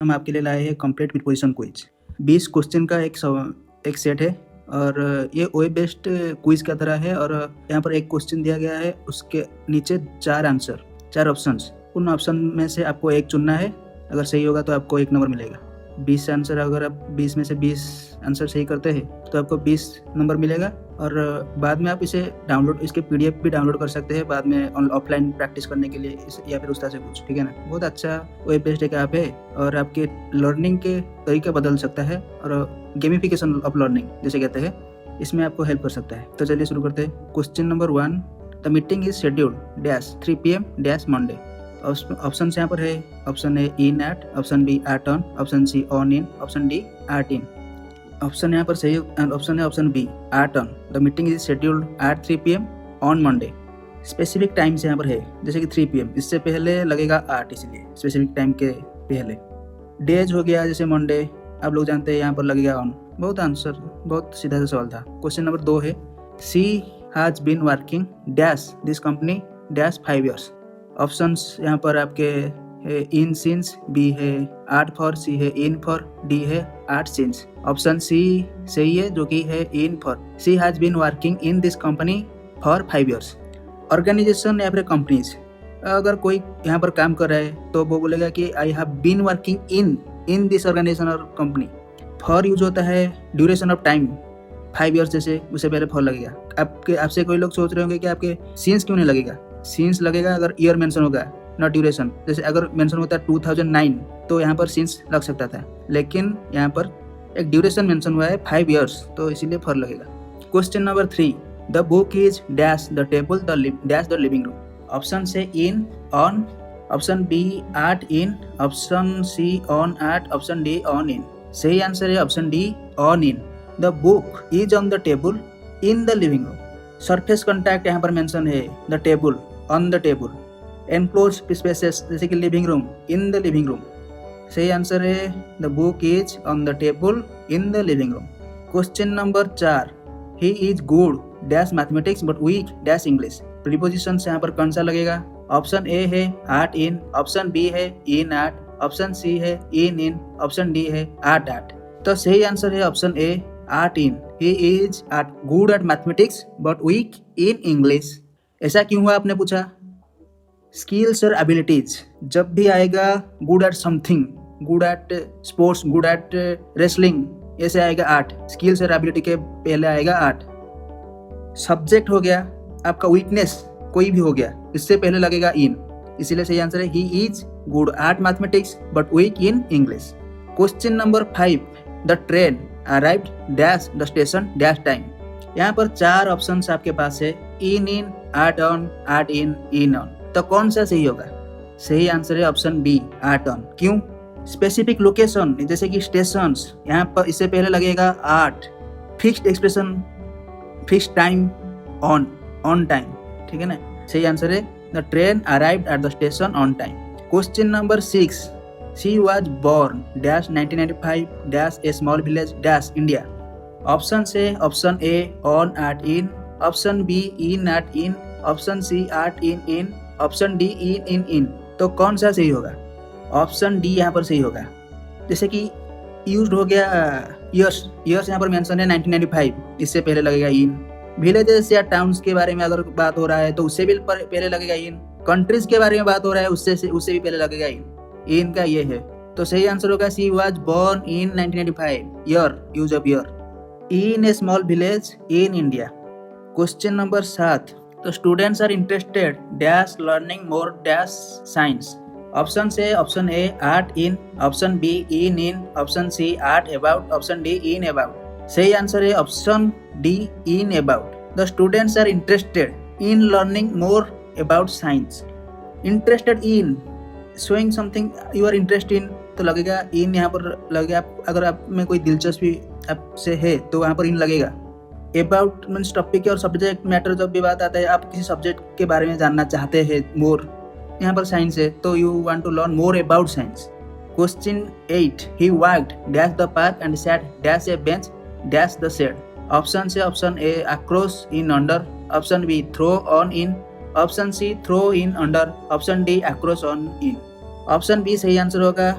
हम आपके लिए लाए हैं कंप्लीट प्रीपोजिशन क्विज। 20 क्वेश्चन का एक सेट है और ये वेब बेस्ड क्विज की तरह है और यहाँ पर एक क्वेश्चन दिया गया है, उसके नीचे 4 ऑप्शंस। उन ऑप्शन में से आपको एक चुनना है। अगर सही होगा तो आपको 1 नंबर मिलेगा। 20 आंसर, अगर आप 20 में से 20 आंसर सही करते हैं तो आपको 20 नंबर मिलेगा और बाद में आप इसे इसके PDF भी डाउनलोड कर सकते हैं बाद में ऑफलाइन प्रैक्टिस करने के लिए या फिर उस तरह से कुछ, ठीक है ना। बहुत अच्छा वेब बेस्ड एक ऐप है और आपके लर्निंग के तरीके बदल सकता है और गेमिफिकेशन ऑफ लर्निंग जिसे कहते हैं, इसमें आपको हेल्प कर सकता है। तो चलिए शुरू करते हैं। Question number 1, the meeting is scheduled dash 3 PM dash Monday. Option यहाँ पर है, option A in at, option B at on, option C on in, option D at in. Option यहाँ पर सही ऑप्शन है option B at on. The meeting is scheduled at 3 PM on Monday. Specific time से यहाँ पर है, जैसे कि 3 PM, इससे पहले लगेगा 8, इसलिए स्पेसिफिक टाइम के पहले। डेज हो गया जैसे मंडे, आप लोग जानते हैं यहाँ पर लगेगा ऑन। बहुत सीधा सा सवाल था। क्वेश्चन नंबर 2 है, she has been working dash this company dash 5 years। Options यहाँ पर आपके इन सिंस, बी है एट फॉर, सी है इन फॉर, डी है एट सिंस। ऑप्शन सी सही है जो कि है in for. She has been working in this company for 5 years। Organisation या फिर कंपनीज, अगर कोई यहाँ पर काम कर रहा है तो वो बोलेगा कि I have been working in this organisation और कंपनी। फॉर यूज होता है ड्यूरेशन ऑफ टाइम, 5 years जैसे, उससे पहले फॉर लगेगा। आपसे कोई लोग सोच रहे होंगे कि आपके सिंस क्यों नहीं लगेगा। सिंस लगेगा अगर ईयर मेंशन होगा, नॉट ड्यूरेशन। जैसे अगर मेंशन होता है 2009 तो यहाँ पर सिंस लग सकता था, लेकिन यहाँ पर एक ड्यूरेशन मेंशन हुआ है 5 years, तो इसीलिए फॉर लगेगा। Question number 3, the book is dash the table dash the living room. Option से in on, option B at in, option C on at, option D on in. सही answer है option D on in. The book is on the table in the living room. Surface contact यहाँ पर mention है, the table, on the table. Enclosed spaces जैसे कि living room, in the living room. सही answer है the book is on the table in the living room. Question number 4, he is good dash mathematics but weak dash English. Preposition से यहाँ पर कौन सा लगेगा। ऑप्शन ए है eight in, option B है इन एट, ऑप्शन सी है in, option D है एट। तो सही आंसर है option A at in. He is good at mathematics but weak in English. ऐसा क्यों हुआ आपने पूछा। स्किल्स और एबिलिटीज जब भी आएगा good at something, good at sports, good at wrestling, ऐसे आएगा 8। स्किल्स और एबिलिटी के पहले आएगा 8। सब्जेक्ट हो गया आपका, वीकनेस कोई भी हो गया, इससे पहले लगेगा इन, इसीलिए सही आंसर है he is good at mathematics but weak in English. Question number 5, the train arrived dash the station dash time. यहाँ पर 4 ऑप्शंस आपके पास है, in, at on, at in on. तो कौन सा सही होगा। सही आंसर है ऑप्शन बी एट ऑन। क्यों। स्पेसिफिक लोकेशन जैसे कि स्टेशंस, यहाँ पर इससे पहले लगेगा 8। Fixed expression, fixed time, on time, ठीक है ना। सही आंसर है the train arrived at the station on time. Question number 6, she was born dash 1995 dash a small village dash India. Option से option A on at in, option B in at in, option C at in, option D in. तो कौन सा सही होगा। Option D यहाँ पर सही होगा। जैसे कि यूज्ड हो गया ईयर्स यहाँ पर मेंशन है 1995, इससे पहले लगेगा इन। विलेजेस या टाउन्स के बारे में अगर बात हो रहा है तो उससे भी पहले लगेगा इन। कंट्रीज के बारे में बात हो रहा है उससे भी पहले लगेगा इन का ये है। तो सही आंसर होगा she was born in 1995, year, use of year, in a small village in India. Question number 7, the students are interested dash learning more dash science। Option से option A at in, option B in, option C at about, option D in about। सही answer है option D in about। the students are interested in learning more about science। interested in, showing something you are interested in, तो लगेगा in यहाँ पर लगेगा। अगर आप में कोई दिलचस्पी आपसे है तो वहाँ पर in लगेगा। अबाउट मीन्स टॉपिक और सब्जेक्ट मैटर, जब भी बात आता है आप किसी सब्जेक्ट के बारे में जानना चाहते हैं मोर, यहाँ पर साइंस है तो you want to learn more about science. Question 8, he walked dash the park and sat dash a bench dash the shade. Option से option A across in under, option B through on in, option C through in under, option D across on in. Option B सही answer होगा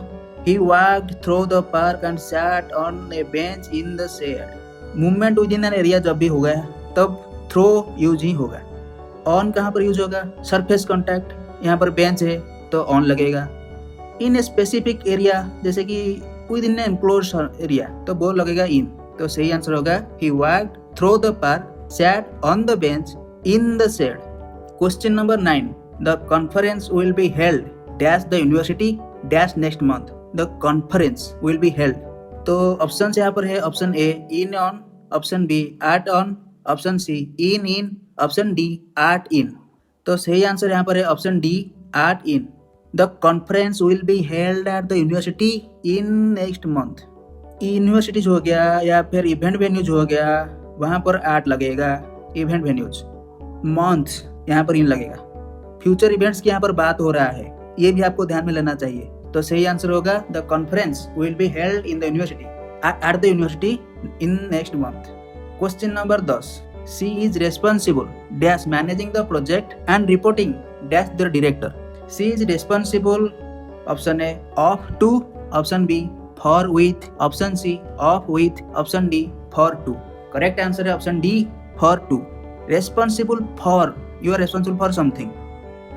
He walked through the park and sat on a bench in the shade. Movement with in an area जब भी होगा तब throw use ही होगा। On कहाँ पर use होगा? सरफेस कॉन्टैक्ट, यहाँ पर बेंच है तो ऑन लगेगा। इन ए स्पेसिफिक एरिया जैसे कि विद इन एनक्लोज एरिया तो वो लगेगा इन। तो सही आंसर होगा he walked through the park sat on the bench in the shade. Question number 9, the conference will be held dash the university dash next month. The conference will be held, तो option यहाँ पर है option A in on, option B at on, option C in, option D at in. तो सही answer यहाँ पर है option D at in. The conference will be held at the university in next month. Universities हो गया या फिर event venues हो गया, वहाँ पर एट लगेगा इवेंट वेन्यूज। मंथ यहाँ पर इन लगेगा। फ्यूचर इवेंट्स की यहाँ पर बात हो रहा है, ये भी आपको ध्यान में लेना चाहिए। तो सही आंसर होगा the conference will be held in the university at the university in next month. Question number 10, she is responsible dash managing the project and reporting dash the director. She is responsible, option A of to, option B for with, option C of with, option D for to. Correct answer है option D for to. Responsible for, you are responsible for something,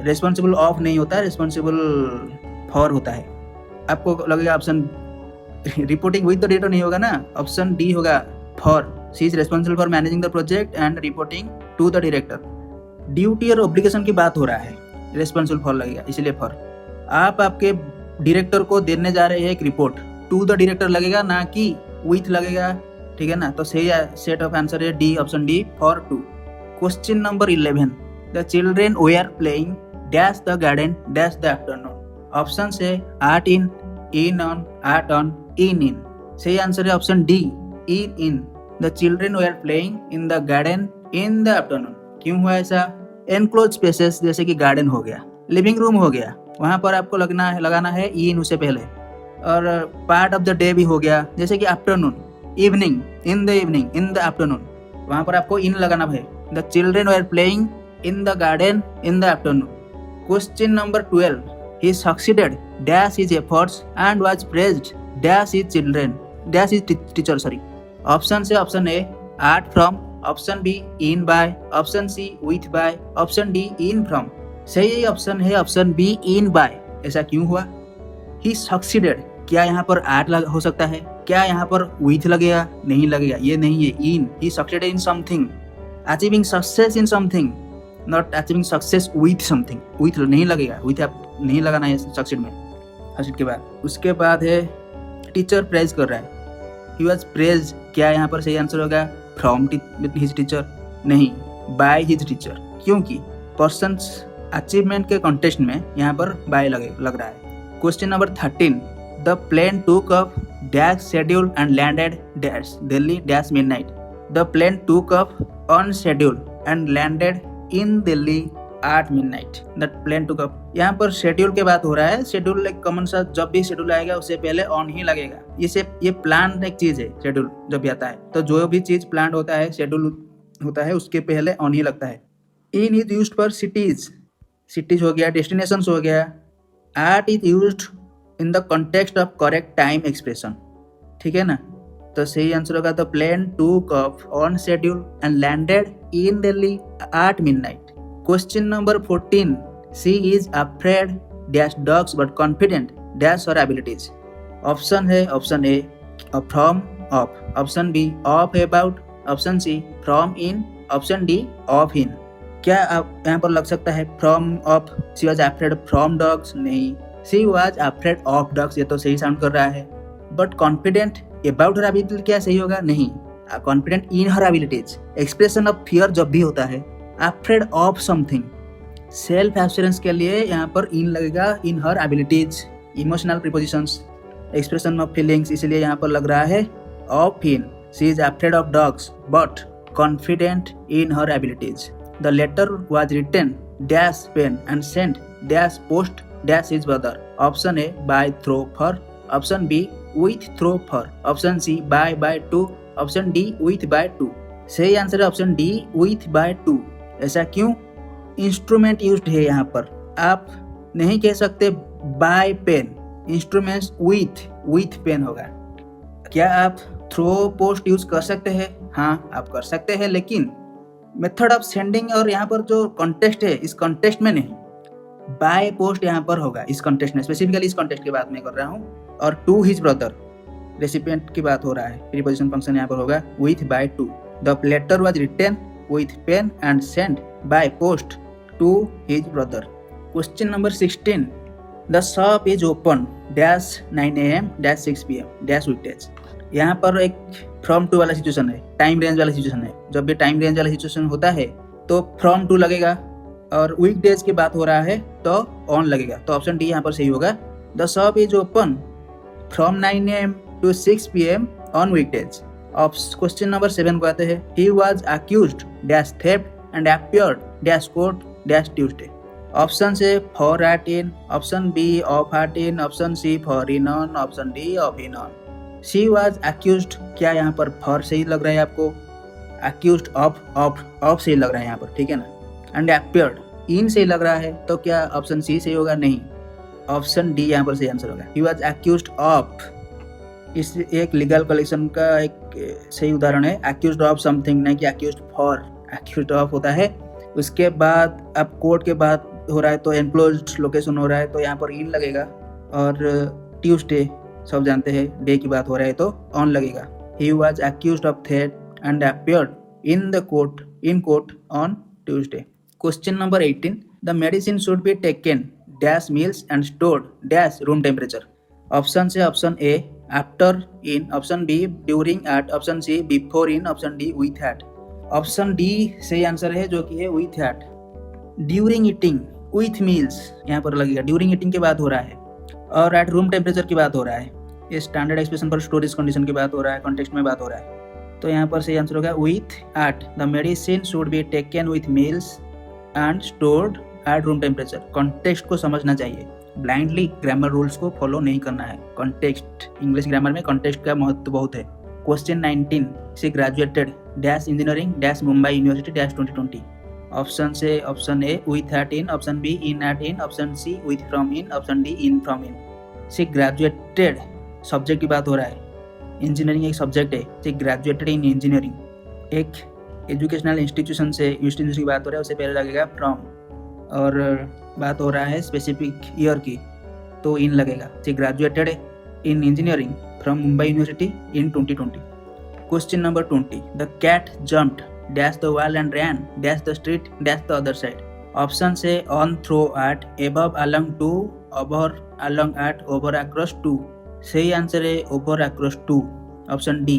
responsible of नहीं होता, responsible for होता है। आपको लगेगा option reporting with the director नहीं होगा ना, ऑप्शन डी होगा for. She is responsible for managing the project and reporting to the director. Duty और ऑब्लिगेशन की बात हो रहा है, रेस्पॉन्सिबल फॉर लगेगा इसलिए फॉर। आप आपके डायरेक्टर को देने जा रहे हैं एक रिपोर्ट, टू द डायरेक्टर लगेगा ना कि विथ लगेगा, ठीक है ना। तो सही सेट ऑफ आंसर है D, option D for to. Question number 11, the children were playing dash the garden dash the afternoon. Option से at in on, at on, in. सही आंसर है option D in. The children were playing in the garden in the afternoon. क्यों हुआ ऐसा? Enclose spaces जैसे कि garden हो गया, लिविंग रूम हो गया, वहाँ पर आपको लगाना है इन उससे पहले। और पार्ट ऑफ द डे भी हो गया जैसे कि afternoon, evening, in the evening, in the afternoon, वहाँ पर आपको इन लगाना है। The children were playing in the garden in the afternoon. Question number 12, he succeeded dash his efforts and was praised dash his children dash his teacher, sorry. Option से option A at from, option B in by, option C with by, option D in from। सही option है option B in by। ऐसा क्यों हुआ? he succeeded, क्या यहाँ पर at हो सकता है? क्या यहाँ पर with लगेगा? नहीं लगेगा, ये नहीं है in। he succeeded in something, achieving success in something, not achieving success with something. With नहीं लगेगा, विथ आप नहीं लगाना है सक्सेड में, सक्सेड के बाद। उसके बाद है टीचर प्रेज कर रहा है, ही वॉज प्रेज, क्या यहाँ पर सही आंसर होगा? फ्रॉम हिज टीचर, नहीं, बाय हिज टीचर, क्योंकि पर्सन्स अचीवमेंट के कॉन्टेस्ट में यहाँ पर बाय लग रहा है। Question number 13, the plane took up dash schedule and landed dash Delhi dash midnight. The plane took up on schedule and landed in Delhi at midnight. That plane took up, यहाँ पर schedule के बात हो रहा है। शेड्यूल एक कॉमन सा, जब भी शेड्यूल आएगा उससे पहले ऑन ही लगेगा। ये प्लान एक चीज है। शेड्यूल जब भी आता है तो जो भी चीज प्लान होता है, शेड्यूल होता है, उसके पहले ऑन ही लगता है। In is used for cities, cities हो गया, डेस्टिनेशंस हो गया। At is used in the context of correct time expression, ठीक है ना। तो सही आंसर होगा the plane took off on schedule and landed in Delhi at midnight. Question number 14, she is afraid dash dogs but confident dash her abilities. Option है option A from of, option B of about, option C from in, option D of in. क्या आप यहाँ पर लग सकता है from of? She was afraid from dogs, नहीं, she was afraid of dogs, ये तो सही साउंड कर रहा है। But confident about her ability, क्या सही होगा? नहीं, confident in her abilities. Expression of fear जब भी होता है, afraid of something, self assurance के लिए यहाँ पर इन लगेगा, in her abilities. Emotional prepositions, expression of feelings, इसलिए यहाँ पर लग रहा है of in. She is afraid of dogs but confident in her abilities. The letter was written dash pen and sent dash post dash his brother. Option A by through for, option B with through for, option C by to, option D with by to. सही answer है option D with by to. ऐसा क्यों? Instrument used है यहाँ पर, आप नहीं कह सकते by pen, instruments with pen होगा। क्या आप थ्रो पोस्ट यूज कर सकते हैं? हाँ, आप कर सकते हैं, लेकिन मेथड ऑफ सेंडिंग और यहाँ पर जो कॉन्टेस्ट है, इस कॉन्टेस्ट में नहीं, बाय पोस्ट यहाँ पर होगा। इस कॉन्टेस्ट में, स्पेसिफिकली इस कॉन्टेस्ट की बात मैं कर रहा हूँ। और टू हिज ब्रदर, रेसिपिएंट की बात हो रहा है, प्रीपोजिशन फंक्शन यहाँ पर होगा with by to. The letter was written with pen and send by post to his brother. Question number 16, the shop is open dash 9 AM dash 6 PM dash weekdays. यहाँ पर एक फ्रॉम टू वाला situation है, time range वाला situation है। जब भी time range वाला सिचुएशन होता है तो फ्रॉम टू लगेगा, और वीकडेज की बात हो रहा है तो ऑन लगेगा। तो ऑप्शन डी यहाँ पर सही होगा। The shop is open from 9 AM to 6 PM on weekdays. Question number 7 को आते हैं। He was accused dash theft and appeared dash court dash Tuesday. Option A for at in, option B of at in, option C for in on, option D of in on. She was accused, क्या यहाँ पर for सही लग रहा है आपको? Accused of सही लग रहा है यहाँ पर, ठीक है ना। एंड अपीयर्ड इन सही लग रहा है, तो क्या ऑप्शन सी सही होगा? नहीं, ऑप्शन डी यहाँ पर सही आंसर होगा। ही वॉज अक्यूज्ड ऑफ, इस एक लीगल कलेक्शन का एक सही उदाहरण है। अक्यूज्ड ऑफ समथिंग, नहीं कि अक्यूज्ड फॉर। अक्यूज्ड ऑफ होता है, उसके बाद अब कोर्ट के बाद हो रहा है तो एनक्लोज्ड लोकेशन हो रहा है, तो यहाँ पर इन लगेगा। और ट्यूसडे सब जानते हैं, डे की बात हो रहा है तो ऑन लगेगा। He was accused of theft and appeared in court on Tuesday. Question number 18, the medicine should be taken dash meals and stored dash room temperature. Option से option A after in, option B during at, option C before in, option D with at. Option D सही answer है, जो कि है with at. During eating with meals यहाँ पर लगेगा, during eating की बात हो रहा है, और एट रूम टेम्परेचर की बात हो रहा है। ये स्टैंडर्ड एक्सप्रेशन पर स्टोरेज कंडीशन की बात हो रहा है, कॉन्टेक्स्ट में बात हो रहा है। तो यहाँ पर सही आंसर होगा with at. The medicine should be taken with meals and stored at room temperature. Context को समझना चाहिए, ब्लाइंडली ग्रामर रूल्स को फॉलो नहीं करना है। कॉन्टेक्स्ट, इंग्लिश ग्रामर में कॉन्टेक्स्ट का महत्व बहुत है। Question 19, she graduated dash engineering dash Mumbai university dash 2020। Option से option A with at in, option B in at in, option C with from in, option D in from in. She graduated subject की बात हो रहा है, engineering एक subject है। She graduated in engineering एक educational institution की बात हो रहा है, उससे पहले लगेगा फ्रॉम, और बात हो रहा है स्पेसिफिक ईयर की, तो इन लगेगा। She graduated in engineering from Mumbai university in 2020। Question number 20, the cat jumped dash the wall and ran dash the street dash the other side. Option से on through at, above along to, over along at, over across to. सही answer है over across to, option D.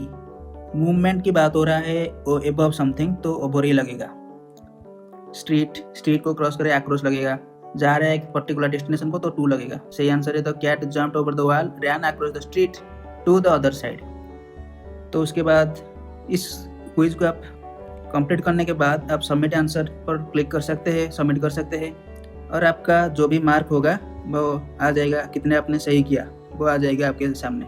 Movement की बात हो रहा है above something, तो over ही लगेगा। स्ट्रीट को क्रॉस करे अक्रॉस लगेगा, जा रहा है एक पर्टिकुलर डेस्टिनेशन को, तो टू लगेगा। सही आंसर है the cat jumped over the wall ran across the street to the other side. तो उसके बाद इस क्विज को आप कंप्लीट करने के बाद आप सबमिट आंसर पर क्लिक कर सकते हैं, सबमिट कर सकते हैं, और आपका जो भी मार्क होगा वो आ जाएगा, कितने आपने सही किया वो आ जाएगा आपके सामने।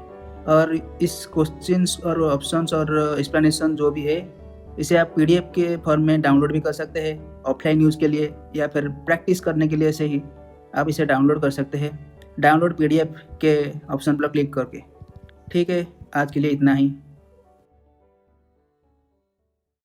और इस क्वेश्चंस और ऑप्शंस और एक्सप्लेनेशन जो भी है, इसे आप PDF के फॉर्म में डाउनलोड भी कर सकते हैं ऑफलाइन यूज़ के लिए, या फिर प्रैक्टिस करने के लिए से ही आप इसे डाउनलोड कर सकते हैं, डाउनलोड PDF के ऑप्शन पर क्लिक करके। ठीक है, आज के लिए इतना ही।